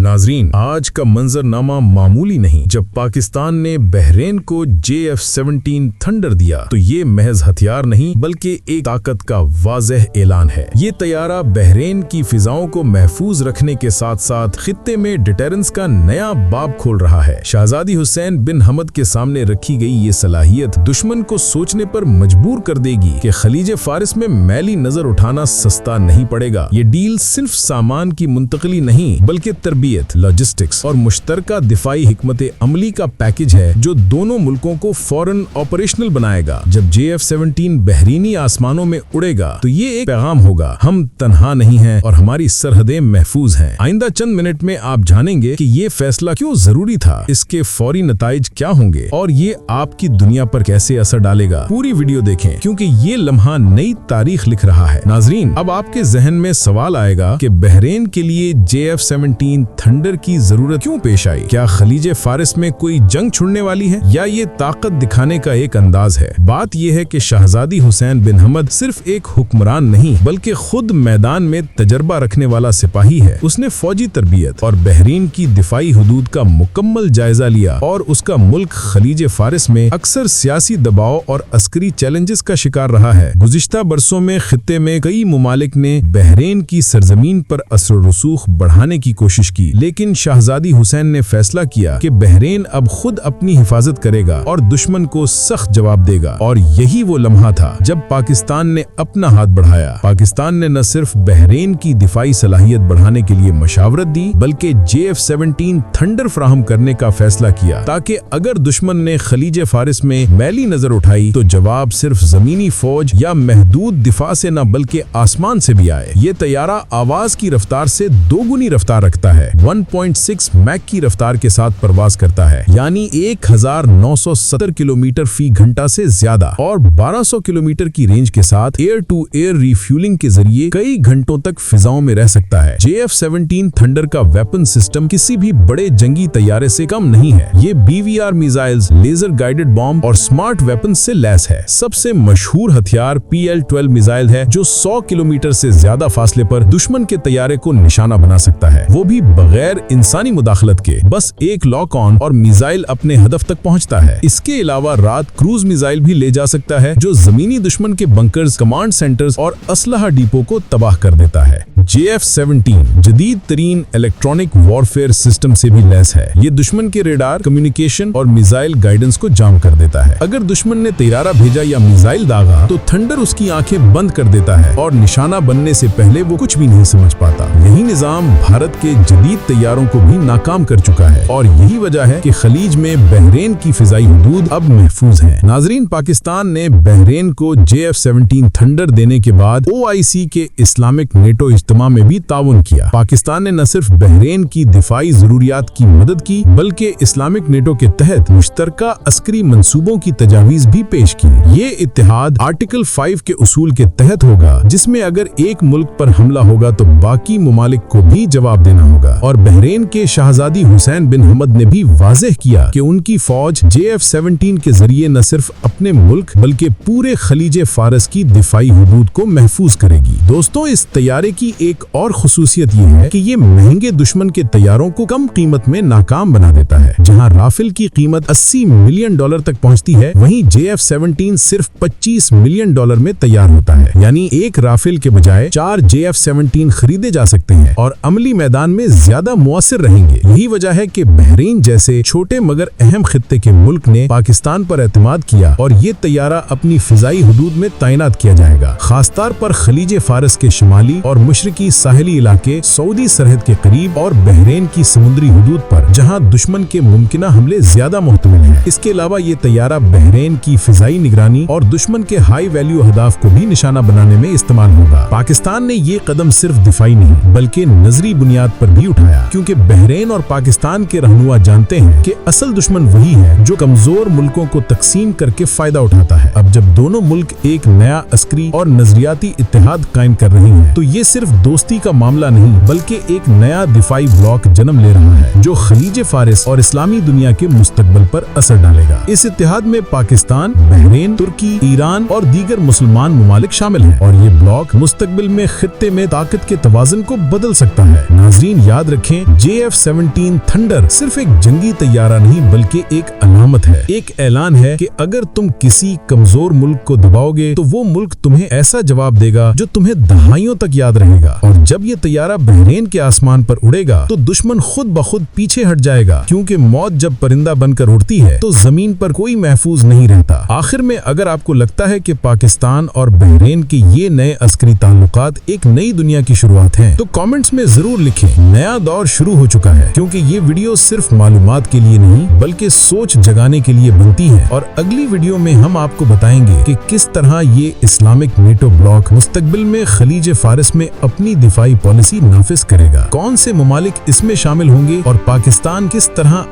नाजरीन, आज का मंजरनामा मामूली नहीं। जब पाकिस्तान ने बहरीन को JF-17 थंडर दिया तो ये महज हथियार नहीं बल्कि एक ताकत का वाज़ेह ऐलान है। ये तैयारा बहरीन की फिजाओं को महफूज रखने के साथ साथ खित्ते में डिटेरेंस का नया बाब खोल रहा है। शहजादी हुसैन बिन हमद के सामने रखी गई ये सलाहियत दुश्मन को सोचने पर मजबूर कर देगी कि खलीज फारिस में मैली नजर उठाना सस्ता नहीं पड़ेगा। ये डील सिर्फ सामान की मुंतकली नहीं बल्कि तरबियत, लॉजिस्टिक्स और मुश्तरका दिफाई हिकमत अमली का पैकेज है जो दोनों मुल्कों को फौरन ऑपरेशनल बनाएगा। जब JF-17 बहरीनी आसमानों में उड़ेगा तो ये एक पैगाम होगा, हम तन्हा नहीं हैं और हमारी सरहदें महफूज हैं। आइंदा चंद मिनट में आप जानेंगे कि ये फैसला क्यों जरूरी था, इसके फौरी नताइज क्या होंगे और ये आपकी दुनिया पर कैसे असर डालेगा। पूरी वीडियो देखें क्योंकि ये लम्हा नई तारीख लिख रहा है। नाजरीन, अब आपके जहन में सवाल आएगा कि बहरीन के लिए JF-17 थंडर की जरूरत क्यों पेश आई? क्या खलीज फारिस में कोई जंग छुड़ने वाली है या ये ताकत दिखाने का एक अंदाज है? बात यह है कि शहजादी हुसैन बिन हमद सिर्फ एक हुक्मरान नहीं बल्कि खुद मैदान में तजर्बा रखने वाला सिपाही है। उसने फौजी तरबियत और बहरीन की दिफाई हुदूद का मुकम्मल जायजा लिया और उसका मुल्क खलीज फारिस में अक्सर सियासी दबाव और अस्करी चैलेंजेस का शिकार रहा है। गुज़िश्ता बरसों में खित्ते में कई मुमालिक ने बहरीन की सरजमीन पर असर रसूख बढ़ाने की कोशिश की, लेकिन शहजादी हुसैन ने फैसला किया कि बहरीन अब खुद अपनी हिफाजत करेगा और दुश्मन को सख्त जवाब देगा। और यही वो लम्हा था जब पाकिस्तान ने अपना हाथ बढ़ाया। पाकिस्तान ने न सिर्फ बहरीन की दिफाई सलाहियत बढ़ाने के लिए मशावरत दी बल्कि JF-17 थंडर फराहम करने का फैसला किया ताकि अगर दुश्मन ने खलीज फारिस में मैली नजर उठाई तो जवाब सिर्फ जमीनी फौज या महदूद दिफा से न बल्कि आसमान से भी आए। ये तैयारा आवाज की रफ्तार से दोगुनी रफ्तार रखता है, 1.6 मैक की रफ्तार के साथ परवाज करता है, यानी 1970 किलोमीटर फी घंटा से ज्यादा, और 1200 किलोमीटर की रेंज के साथ एयर टू एयर रिफ्यूलिंग के जरिए कई घंटों तक फिजाओं में रह सकता है। JF-17 थंडर का वेपन सिस्टम किसी भी बड़े जंगी तैयारे से कम नहीं है। ये BVR missiles, laser guided bomb और स्मार्ट वेपन से लैस है। सबसे मशहूर हथियार PL-12 मिसाइल है जो 100 किलोमीटर से ज्यादा फासले पर दुश्मन के तैयारे को निशाना बना सकता है, वो भी बगैर इंसानी मुदाखलत के। बस एक लॉक ऑन और मिसाइल अपने हदफ तक पहुंचता है। इसके अलावा रात क्रूज मिसाइल भी ले जा सकता है जो जमीनी दुश्मन के बंकर्स, कमांड सेंटर्स और असलहा डिपो को तबाह कर देता है। JF-17 जदीद तरीन इलेक्ट्रॉनिक वॉरफेयर सिस्टम से भी लैस है। ये दुश्मन के रेडार, कम्युनिकेशन और मिसाइल गाइडेंस को जाम कर देता है। अगर दुश्मन ने तैयारा भेजा या मिसाइल दागा तो थंडर उसकी आंखें बंद कर देता है और निशाना बनने से पहले वो कुछ भी नहीं समझ पाता। यही निजाम भारत के जदीद तैयारों को भी नाकाम कर चुका है और यही वजह है कि खलीज में बहरीन की फिजाई हुदूद अब महफूज है। नाजरीन, पाकिस्तान ने बहरीन को JF-17 थंडर देने के बाद OIC के इस्लामिक नेटो इज्तिमा में भी ताउन किया। पाकिस्तान ने न सिर्फ बहरीन की दिफाई जरूरियात की मदद की बल्कि इस्लामिक नेटो के तहत मुश्तरका अस्करी मंसूबों की तजावीज भी पेश की। ये इत्तेहाद आर्टिकल 5 के उसूल के तहत होगा जिसमें अगर एक मुल्क पर हमला होगा तो बाकी मुमालिक को भी जवाब देना होगा। और बहरीन के शहजादी हुसैन बिन हमद ने भी वाज़ेह किया कि उनकी फौज JF-17 के जरिए न सिर्फ अपने मुल्क बल्कि पूरे खलीज फारिस की दिफाई हुदूद को महफूज करेगी। दोस्तों, इस तैयारे की एक और खुसूसियत ये है कि ये महंगे दुश्मन के तैयारों को कम कीमत में नाकाम बना देता है। जहां राफेल की कीमत $80 मिलियन तक पहुंचती है, वहीं JF-17 सिर्फ $25 मिलियन में तैयार होता है। यानी एक राफेल के बजाय 4 JF-17 खरीदे जा सकते हैं और अमली मैदान में ज्यादा मुअस्सिर रहेंगे। यही वजह है कि बहरीन जैसे छोटे मगर अहम खित्ते के मुल्क ने पाकिस्तान पर एतमाद किया और ये तैयारा अपनी फिजाई हुदूद में तैनात किया जाएगा, खासतौर पर खलीज फारिस के शुमाली और मशरकी साहिली इलाके, सऊदी सरहद के करीब और बहरीन की समुद्री हुदूद पर जहां दुश्मन के मुमकिना हमले ज्यादा मुहतमिल हैं। इसके अलावा ये तैयारा बहरीन की फिजाई निगरानी और दुश्मन के हाई वैल्यू अहदाफ को भी निशाना बनाने में इस्तेमाल होगा। पाकिस्तान ने ये कदम सिर्फ दिफाई नहीं बल्कि नजरी बुनियाद पर भी उठाया, क्योंकि बहरीन और पाकिस्तान के रहनुमा जानते हैं कि असल दुश्मन वही है जो कमजोर मुल्कों को तकसीम करके फायदा उठाता है। अब जब दोनों मुल्क एक नया अस्करी और नजरियाती इत्तेहाद कायम कर रहे हैं तो ये सिर्फ दोस्ती का मामला नहीं बल्कि एक नया दिफाई ब्लॉक जन्म ले रहा है जो खलीज फारिस और इस्लामी दुनिया के मुस्तकबिल पर असर डालेगा। इस इत्तेहाद में पाकिस्तान, बहरीन, तुर्की, ईरान और दीगर मुसलमान ममालिक शामिल हैं और ये ब्लॉक मुस्तकबिल में खित्ते में ताकत के तवाज़ुन को बदल सकता है। नाज़रीन, याद रखें, JF-17 थंडर सिर्फ एक जंगी तैयारा नहीं बल्कि एक अलामत है, एक ऐलान है कि अगर तुम किसी कमजोर मुल्क को दबाओगे तो वो मुल्क तुम्हें ऐसा जवाब देगा जो तुम्हें दहाइयों तक याद रहेगा। और जब ये तैयारा बहरीन के आसमान पर उड़ेगा तो दुश्मन खुद ब खुद पीछे हट जाएगा, क्योंकि मौत जब परिंदा बनकर उड़ती है तो जमीन पर कोई महफूज नहीं रहता। आखिर में अगर आपको लगता है कि पाकिस्तान और बहरीन के ये नए अस्करी ताल्लुकात एक नई दुनिया की शुरुआत हैं, तो कमेंट्स में जरूर लिखें, नया दौर शुरू हो चुका है। क्योंकि ये वीडियो सिर्फ मालूमात के लिए नहीं बल्कि सोच जगाने के लिए बनती है। और अगली वीडियो में हम आपको बताएंगे कि किस तरह ये इस्लामिक नेटो ब्लॉक मुस्तकबिल में खलीज फारिस में अपनी दिफाई पॉलिसी नाफिज करेगा, कौन से ममालिक इसमें शामिल होंगे और पाकिस्तान किस तरह